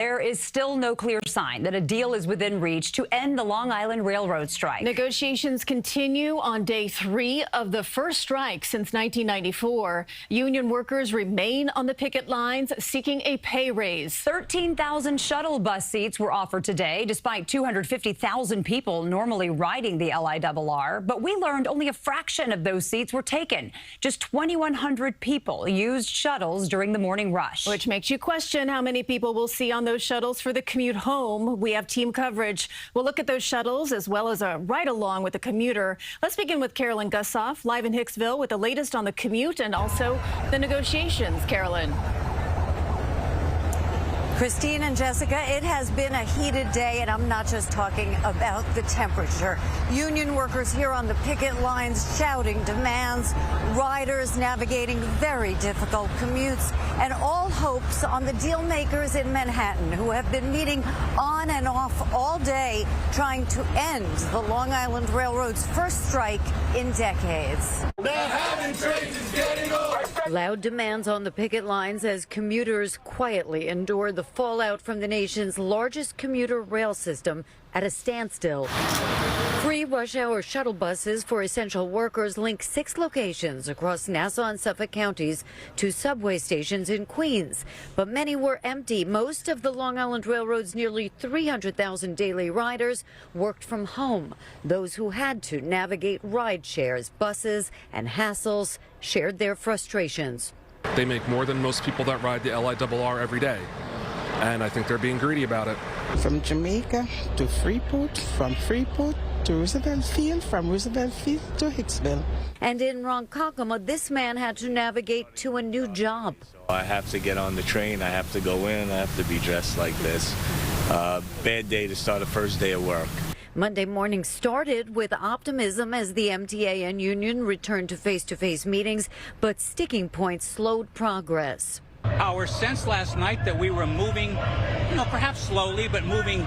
There is still no clear sign that a deal is within reach to end the Long Island Railroad strike. Negotiations continue on day 3 of the first strike since 1994. Union workers remain on the picket lines seeking a pay raise. 13,000 shuttle bus seats were offered today, despite 250,000 people normally riding the LIRR. But we learned only a fraction of those seats were taken. Just 2,100 people used shuttles during the morning rush. Which makes you question how many people will see on those shuttles for the commute home. We have team coverage. We'll look at those shuttles as well as a ride-along with the commuter. Let's begin with Carolyn Gusoff, live in Hicksville with the latest on the commute and also the negotiations. Carolyn. Christine and Jessica, it has been a heated day, and I'm not just talking about the temperature. Union workers here on the picket lines shouting demands, riders navigating very difficult commutes, and all hopes on the deal makers in Manhattan who have been meeting on and off all day trying to end the Long Island Railroad's first strike in decades. Loud demands on the picket lines as commuters quietly endure the fallout from the nation's largest commuter rail system at a standstill. Free rush-hour shuttle buses for essential workers link 6 locations across Nassau and Suffolk counties to subway stations in Queens. But many were empty. Most of the Long Island Railroad's nearly 300,000 daily riders worked from home. Those who had to navigate ride shares, buses, and hassles shared their frustrations. They make more than most people that ride the LIRR every day, and I think they're being greedy about it. From Jamaica to Freeport, from Freeport to Roosevelt Field, from Roosevelt Field to Hicksville. And in Ronkonkoma, this man had to navigate to a new job. I have to get on the train, I have to go in, I have to be dressed like this. Bad day to start the first day of work. Monday morning started with optimism as the MTA and union returned to face-to-face meetings, but sticking points slowed progress. Our sense last night that we were moving, perhaps slowly, but moving,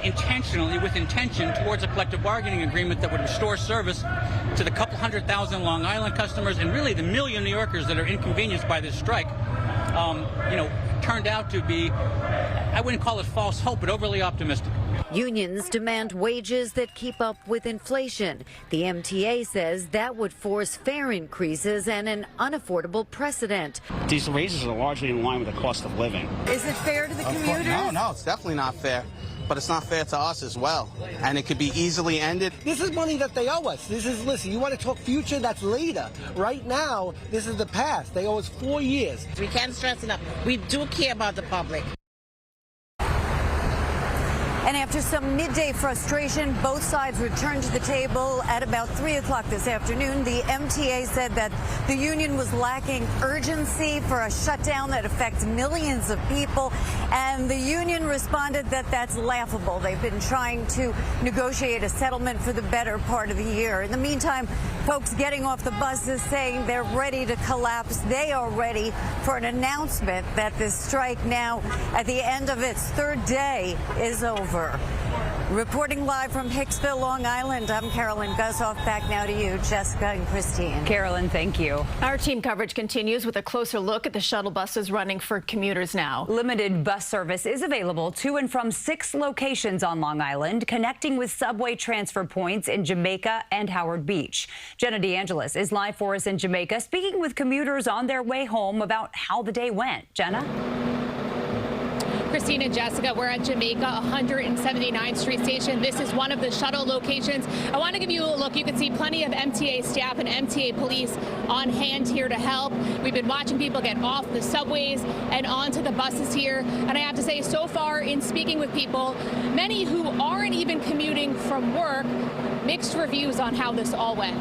intentionally, with intention towards a collective bargaining agreement that would restore service to the couple 100,000 Long Island customers and really the million New Yorkers that are inconvenienced by this strike, turned out to be, I wouldn't call it false hope, but overly optimistic. Unions demand wages that keep up with inflation. The MTA says that would force fare increases and an unaffordable precedent. These raises are largely in line with the cost of living. Is it fair to the commuters? No, it's definitely not fair. But it's not fair to us as well. And it could be easily ended. This is money that they owe us. Listen, you want to talk future, that's later. Right now, this is the past. They owe us 4 years. We can't stress enough. We do care about the public. And after some midday frustration, both sides returned to the table at about 3 o'clock this afternoon. The MTA said that the union was lacking urgency for a shutdown that affects millions of people. And the union responded that that's laughable. They've been trying to negotiate a settlement for the better part of the year. In the meantime, folks getting off the buses saying they're ready to collapse. They are ready for an announcement that this strike now, at the end of its 3rd day, is over. Reporting live from Hicksville, Long Island, I'm Carolyn Gusoff. Back now to you, Jessica and Christine. Carolyn, thank you. Our team coverage continues with a closer look at the shuttle buses running for commuters now. Limited bus service is available to and from 6 locations on Long Island, connecting with subway transfer points in Jamaica and Howard Beach. Jenna DeAngelis is live for us in Jamaica, speaking with commuters on their way home about how the day went. Jenna? Christine and Jessica, we're at Jamaica 179th Street Station. This is one of the shuttle locations. I want to give you a look. You can see plenty of MTA staff and MTA police on hand here to help. We've been watching people get off the subways and onto the buses here. And I have to say, so far in speaking with people, many who aren't even commuting from work, mixed reviews on how this all went.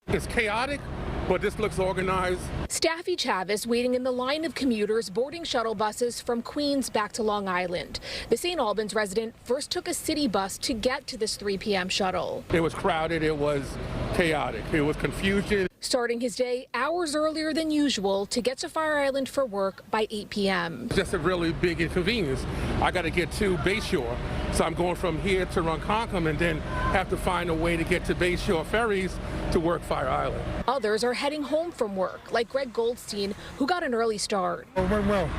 It's chaotic, but this looks organized. Staffy Chavez waiting in the line of commuters boarding shuttle buses from Queens back to Long Island. The St. Albans resident first took a city bus to get to this 3 p.m. shuttle. It was crowded, it was chaotic, it was confusion. Starting his day hours earlier than usual to get to Fire Island for work by 8 p.m. Just a really big inconvenience. I got to get to Bayshore, so I'm going from here to Ronkonkoma and then have to find a way to get to Bayshore ferries to work Fire Island. Others are heading home from work, like Greg Goldstein, who got an early start. It went well.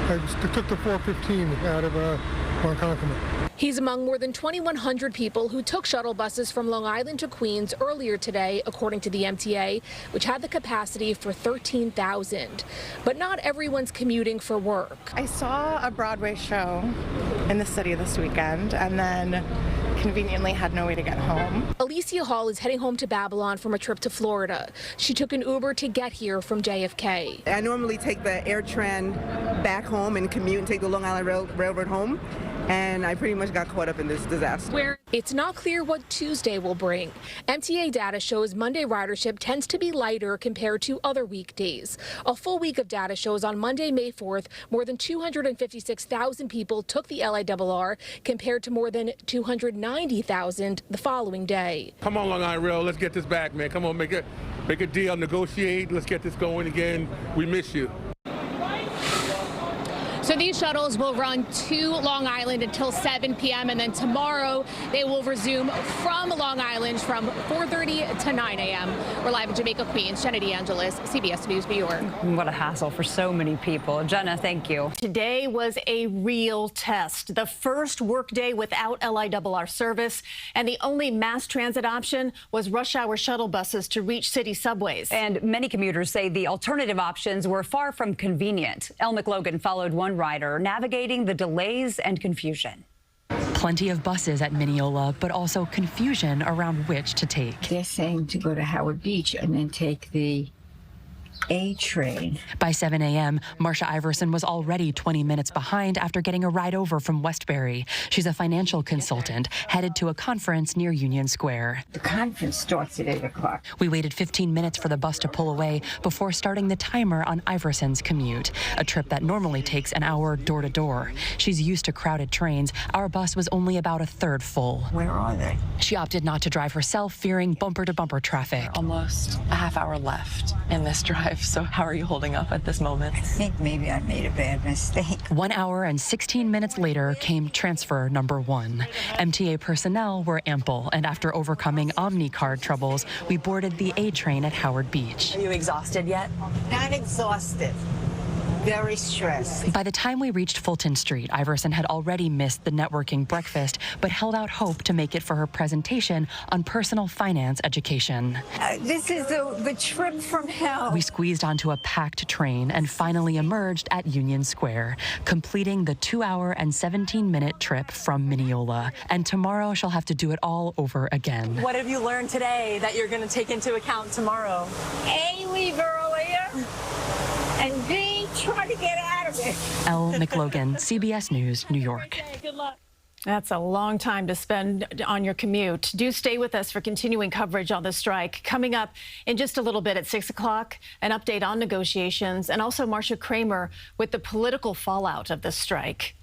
I took the 415 out of Ronkonkoma. He's among more than 2,100 people who took shuttle buses from Long Island to Queens earlier today, according to the MTA, which had the capacity for 13,000. But not everyone's commuting for work. I saw a Broadway show in the city this weekend and then conveniently had no way to get home. Alicia Hall is heading home to Babylon from a trip to Florida. She took an Uber to get here from JFK. I normally take the AirTran back home and commute and take the Long Island Railroad home. And I pretty much got caught up in this disaster. It's not clear what Tuesday will bring. MTA data shows Monday ridership tends to be lighter compared to other weekdays. A full week of data shows on Monday, May 4th, more than 256,000 people took the LIRR compared to more than 290,000 the following day. Come on, Long Island Rail, let's get this back, man. Come on, make a deal, negotiate. Let's get this going again. We miss you. So these shuttles will run to Long Island until 7 p.m. and then tomorrow they will resume from Long Island from 4:30 to 9 a.m. We're live in Jamaica, Queens. Jenna DeAngelis, CBS News, New York. What a hassle for so many people. Jenna, thank you. Today was a real test. The first workday without LIRR service, and the only mass transit option was rush hour shuttle buses to reach city subways. And many commuters say the alternative options were far from convenient. Elle McLogan followed one rider navigating the delays and confusion. Plenty of buses at Mineola, but also confusion around which to take. They're saying to go to Howard Beach and then take the A train. By 7 a.m., Marcia Iverson was already 20 minutes behind after getting a ride over from Westbury. She's a financial consultant headed to a conference near Union Square. The conference starts at 8 o'clock. We waited 15 minutes for the bus to pull away before starting the timer on Iverson's commute, a trip that normally takes an hour door to door. She's used to crowded trains. Our bus was only about a third full. Where are they? She opted not to drive herself, fearing bumper-to-bumper traffic. Almost a half hour left in this drive. So how are you holding up at this moment? I think maybe I made a bad mistake. 1 hour and 16 minutes later came transfer number 1. MTA personnel were ample, and after overcoming OmniCard troubles, we boarded the A train at Howard Beach. Are you exhausted yet? Not exhausted. Very stressed. By the time we reached Fulton Street, Iverson had already missed the networking breakfast, but held out hope to make it for her presentation on personal finance education. This is the trip from hell. We squeezed onto a packed train and finally emerged at Union Square, completing the 2-hour and 17-minute trip from Mineola. And tomorrow she'll have to do it all over again. What have you learned today that you're going to take into account tomorrow? A, leave earlier, and B, try to get out of it. Elle McLogan, CBS News, New York. Good luck. That's a long time to spend on your commute. Do stay with us for continuing coverage on the strike. Coming up in just a little bit at 6 o'clock, an update on negotiations, and also Marcia Kramer with the political fallout of the strike.